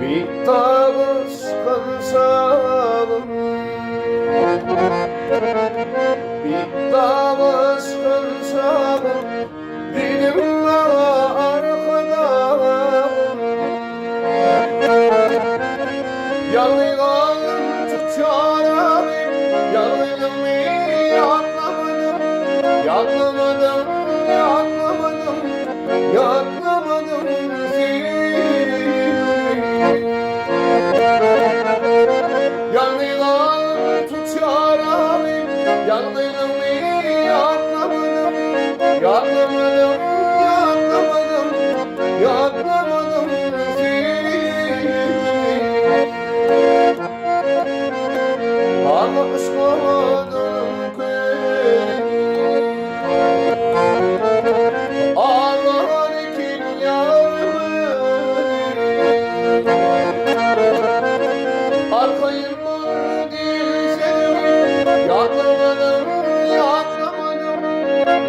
Bir tavus kılsalım, bir tavus kılsalım, dilim arkada. Yanılan tutacağım, yanılan yaklamadım, yaklamadım, yaklamadım, yaklamadım seni. Yanılan tutacağım, yanılan yaklamadım, yaklamadım, yaklamadım, yaklamadım seni. Alışmadım köyü, ağlar ikin yarımı. Arkayım mı diyeceğim, yaklamadım, yaklamadım,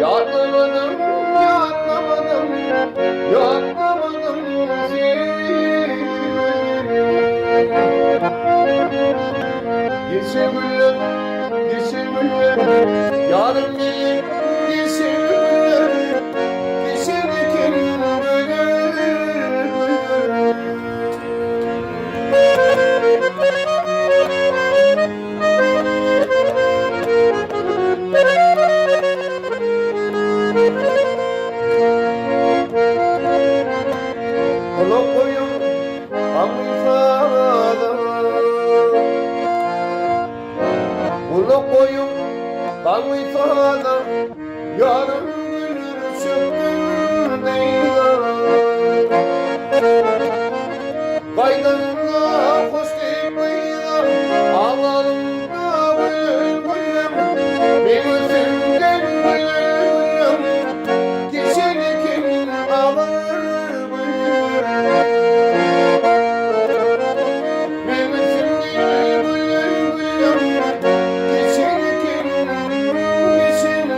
yaklamadım, yaklamadım, yaklamadım seni. Geçebilir, geçebilir, yarın gelir, geçebilir, geçerken kulak koyun, hamifada. Kulak koyun, hamifada. Yarın gelir çöktüm deyler. Kaydanına hoş deyler, ağlarımda bülbülüm. Beni senden bülbülüm, geçerken ağlar bülbülüm. Beni senden bülbülüm, geçerken, geçerken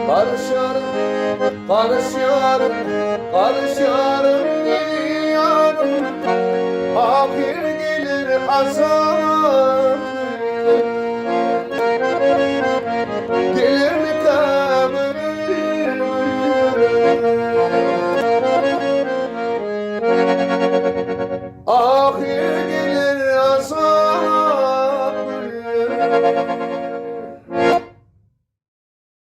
karışarım, karışarım, karışarım geliyorum. Ahir gelir azap.